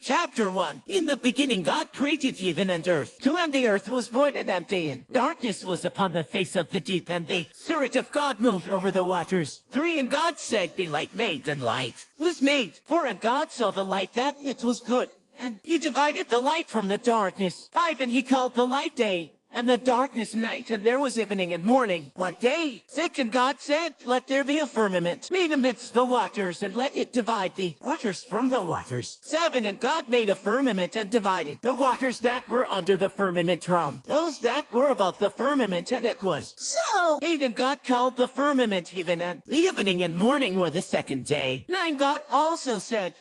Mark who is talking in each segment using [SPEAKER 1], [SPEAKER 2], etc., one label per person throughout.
[SPEAKER 1] Chapter 1. In the beginning God created heaven and earth. To and the earth was void and empty, and darkness was upon the face of the deep, and the Spirit of God moved over the waters. 3. And God said, Be light made, and light was made. 4. And God saw the light that it was good, and he divided the light from the darkness. 5. And he called the light day, and the darkness night, and there was evening and morning one day. 6. And God said, Let there be a firmament made amidst the waters, and let it divide the waters from the waters. 7. And God made a firmament and divided the waters that were under the firmament from those that were above the firmament, and it was so. 8. And God called the firmament heaven, and the evening and morning were the second day. 9. God also said,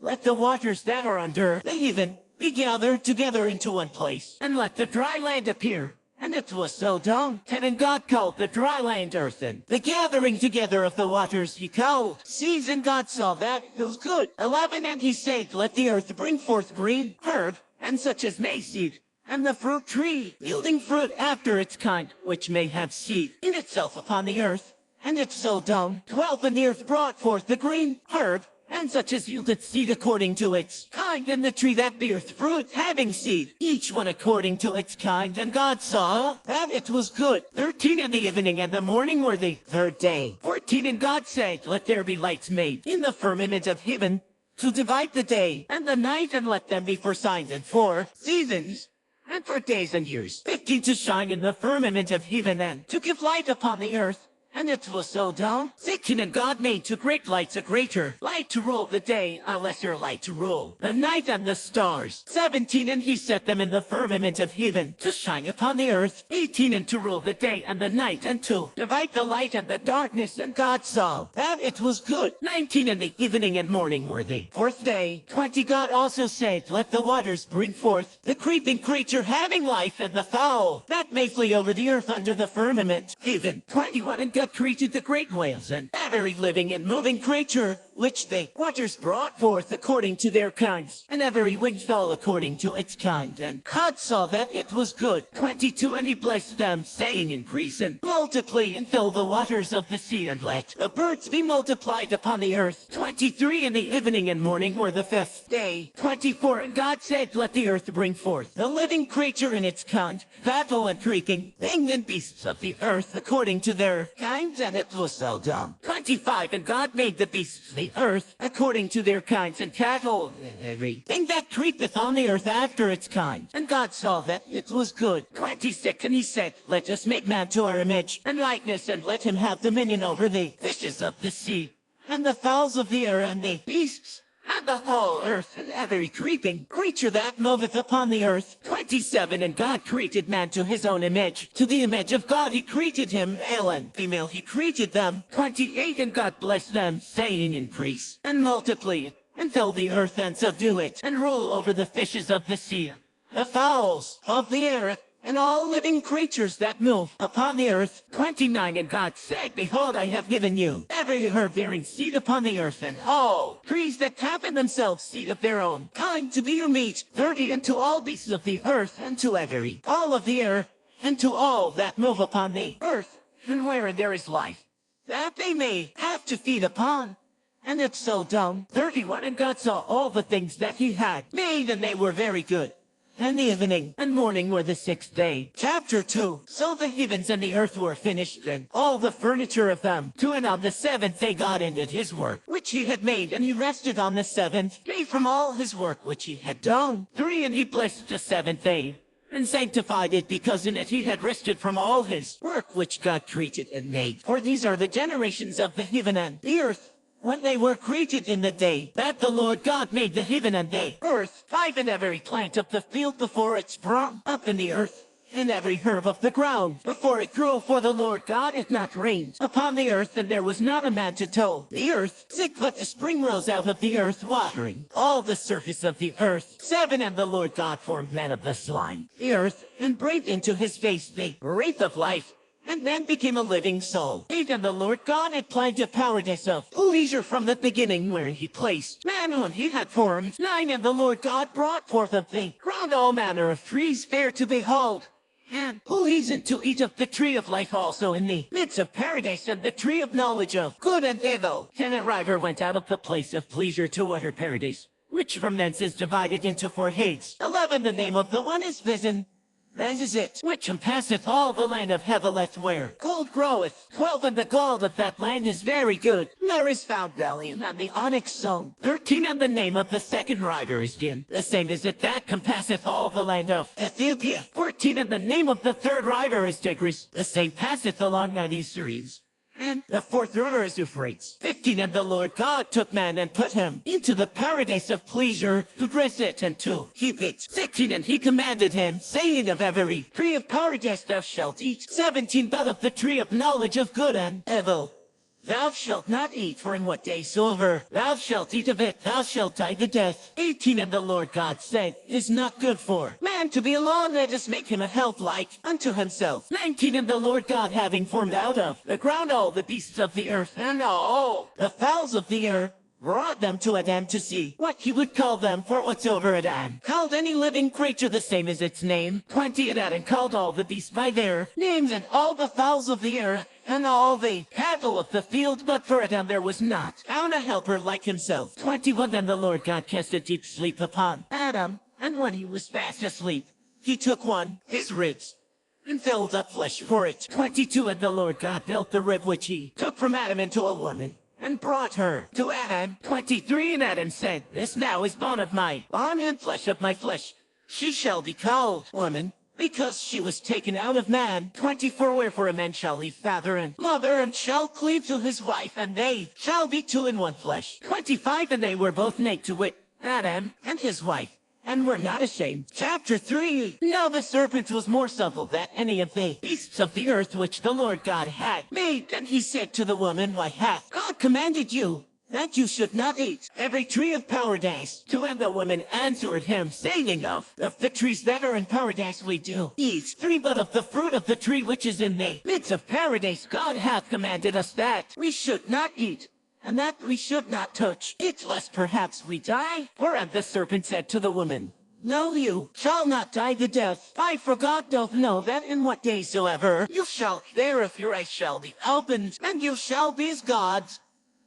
[SPEAKER 1] Let the waters that are under the heaven be gathered together into one place, and let the dry land appear. And it was so done. 10. And God called the dry land earth, and the gathering together of the waters he called seas, and God saw that it was good. 11. And he said, Let the earth bring forth green herb, and such as may seed, and the fruit tree, yielding fruit after its kind, which may have seed in itself upon the earth. And it so done. 12. And the earth brought forth the green herb, and such as yielded seed according to its kind, and the tree that beareth fruit, having seed, each one according to its kind. And God saw that it was good. 13. And the evening and the morning were the third day. 14. And God said, Let there be lights made in the firmament of heaven, to divide the day and the night, and let them be for signs and for seasons, and for days and years. 15. To shine in the firmament of heaven, and to give light upon the earth. And it was so done. 16. And God made two great lights, a greater light to rule the day, a lesser light to rule the night, and the stars. 17. And he set them in the firmament of heaven, to shine upon the earth. 18. And to rule the day and the night, and to divide the light and the darkness. And God saw that it was good. 19. And the evening and morning were the fourth day. 20. God also said, Let the waters bring forth the creeping creature having life, and the fowl that may flee over the earth under the firmament. Heaven. 21. And God created the great whales, and every living and moving creature, which the waters brought forth according to their kinds, and every winged fowl according to its kind. And God saw that it was good. 22. And he blessed them, saying, Increase and multiply, and fill the waters of the sea, and let the birds be multiplied upon the earth. 23. And the evening and morning were the fifth day. 24. And God said, Let the earth bring forth the living creature in its kind, cattle and creeping thing, and beasts of the earth according to their kinds, and it was so done. 25. And God made the beasts of the earth according to their kinds, and cattle, and everything that creepeth on the earth after its kind. And God saw that it was good. 26. And he said, Let us make man to our image and likeness, and let him have dominion over the fishes of the sea, and the fowls of the air, and the beasts, and the whole earth, and every creeping creature that moveth upon the earth. 27. And God created man to his own image. To the image of God he created him, male and female he created them. 28. And God blessed them, saying, Increase and multiply, and fill the earth, and subdue it, and rule over the fishes of the sea, the fowls of the air, and all living creatures that move upon the earth. 29. And God said, Behold, I have given you every herb bearing seed upon the earth, and all trees that have in themselves seed of their own kind, to be your meat. 30. And to all beasts of the earth, and to every fowl of the air, and to all that move upon the earth, and wherein there is life, that they may have to feed upon. And it so done. 31. And God saw all the things that he had made, and they were very good. And the evening and morning were the sixth day. Chapter 2. So the heavens and the earth were finished, and all the furniture of them. 2. And on the seventh day God ended his work which he had made, and he rested on the seventh day from all his work which he had done. 3. And he blessed the seventh day, and sanctified it, because in it he had rested from all his work which God created and made. For these are the generations of the heaven and the earth, when they were created in the day that the Lord God made the heaven and the earth. 5. And every plant of the field before it sprung up in the earth, and every herb of the ground before it grew, for the Lord God had not rained upon the earth, and there was not a man to till the earth. 6. But the spring rose out of the earth, watering all the surface of the earth. 7. And the Lord God formed man of the slime, the earth, and breathed into his face the breath of life, and then became a living soul. 8. And the Lord God had planted a paradise of leisure from the beginning, where he placed man whom he had formed. 9. And the Lord God brought forth of the ground all manner of trees fair to behold, and pleasant to eat of the tree of life also in the midst of paradise, and the tree of knowledge of good and evil. And a river went out of the place of pleasure to water paradise, which from thence is divided into 4 gates. 11, the name of the one is Vision. That is it, which compasseth all the land of Heveleth where gold groweth. 12, and the gold of that land is very good. There is found valium and the onyx stone. 13, and the name of the second rider is Din. The same is it that compasseth all the land of Ethiopia. 14, and the name of the third rider is Tigris. The same passeth along many streams. And the 4th river is Euphrates. 15, and the Lord God took man and put him into the paradise of pleasure to dress it and to keep it. 16, and he commanded him, saying, of every tree of paradise thou shalt eat. 17, but of the tree of knowledge of good and evil thou shalt not eat, for in what day soever thou shalt eat of it, thou shalt die the death. 18, and the Lord God said, it is not good for man to be alone, let us make him a help like unto himself. 19, and the Lord God having formed out of the ground all the beasts of the earth, and all the fowls of the air, brought them to Adam to see what he would call them, for whatsoever Adam called any living creature, the same is its name. 20, and Adam called all the beasts by their names, and all the fowls of the air, and all the cattle of the field, but for Adam there was not found a helper like himself. 21, then the Lord God cast a deep sleep upon Adam, and when he was fast asleep, he took his ribs, and filled up flesh for it. 22, and the Lord God built the rib which he took from Adam into a woman, and brought her to Adam. 23, and Adam said, this now is bone of my bone and flesh of my flesh. She shall be called woman, because she was taken out of man. 24, wherefore a man shall leave father and mother, and shall cleave to his wife, and they shall be 2 in 1 flesh. 25, and they were both naked, to wit, Adam and his wife, and were not ashamed. Chapter 3, now the serpent was more subtle than any of the beasts of the earth which the Lord God had made. And he said to the woman, why hath God commanded you that you should not eat every tree of paradise? To and the woman answered him, saying, of the trees that are in paradise we do eat. 3, but of the fruit of the tree which is in the midst of paradise God hath commanded us that we should not eat, and that we should not touch it, lest perhaps we die. Whereat the serpent said to the woman, no, you shall not die the death. For God doth know that in what day soever you shall thereof your eyes shall be opened, and you shall be as gods,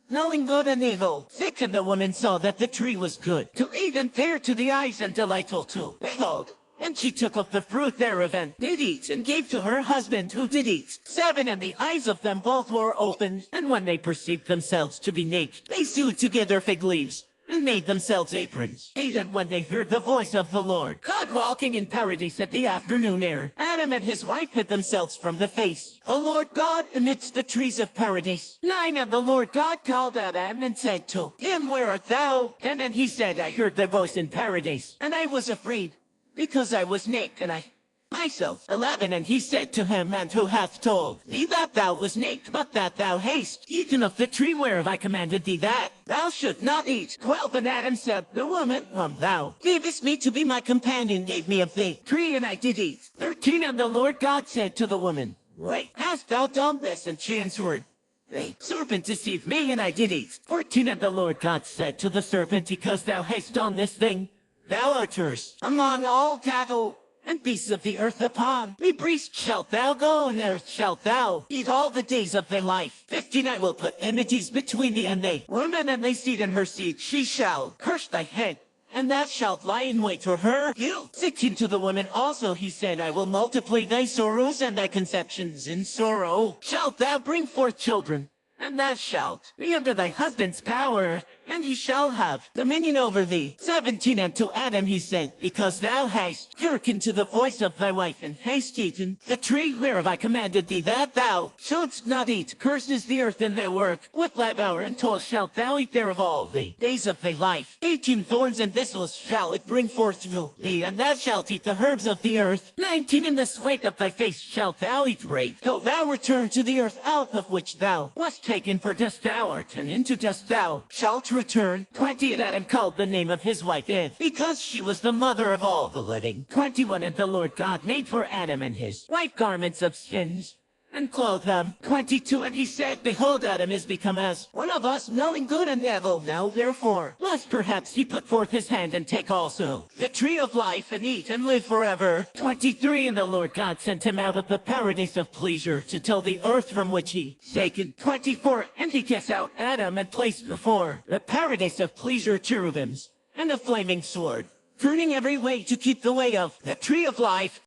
[SPEAKER 1] knowing good and evil. 6, and the woman saw that the tree was good to eat, and fair to the eyes, and delightful to behold. And she took of the fruit thereof, and did eat, and gave to her husband, who did eat. 7, and the eyes of them both were opened, and when they perceived themselves to be naked, they sewed together fig leaves, and made themselves aprons. 8, and when they heard the voice of the Lord God walking in paradise at the afternoon air, Adam and his wife hid themselves from the face of the Lord God amidst the trees of paradise. 9, and the Lord God called Adam and said to him, where art thou? And then he said, I heard thy voice in paradise, and I was afraid, because I was naked, and I myself. 11, and he said to him, and who hath told thee that thou was naked, but that thou hast eaten of the tree whereof I commanded thee that thou should not eat? 12, and Adam said, the woman whom thou gavest me to be my companion gave me of the tree, and I did eat. 13, and the Lord God said to the woman, why hast thou done this? And she answered, the serpent deceived me, and I did eat. 14, and the Lord God said to the serpent, because thou hast done this thing, thou art cursed among all cattle and beasts of the earth. Upon the breast shalt thou go, and there shalt thou eat all the days of thy life. 15, I will put enmities between thee and the woman, and thy seed and her seed. She shall crush thy head, and thou shalt lie in wait for her heel. 16, to the woman also he said, I will multiply thy sorrows and thy conceptions. In sorrow shalt thou bring forth children, and thou shalt be under thy husband's power, and he shall have dominion over thee. 17, and to Adam he said, because thou hast hearkened to the voice of thy wife, and hast eaten the tree whereof I commanded thee that thou shouldst not eat, cursed is the earth in thy work, with thy power, and toil shalt thou eat thereof all the days of thy life. 18, thorns and thistles shall it bring forth to thee, and thou shalt eat the herbs of the earth. 19, in the sweat of thy face shalt thou eat bread, till thou return to the earth out of which thou wast taken, for dust thou art, and into dust thou shalt return. 20, and Adam called the name of his wife Eve, because she was the mother of all the living. 21, and the Lord God made for Adam and his wife garments of skins, and clothed them. 22, and he said, behold, Adam is become as one of us, knowing good and evil. Now therefore, lest perhaps he put forth his hand and take also the tree of life, and eat and live forever. 23, and the Lord God sent him out of the paradise of pleasure to till the earth from which he taken. 24, and he cast out Adam, and placed before the paradise of pleasure cherubims, and a flaming sword, turning every way to keep the way of the tree of life.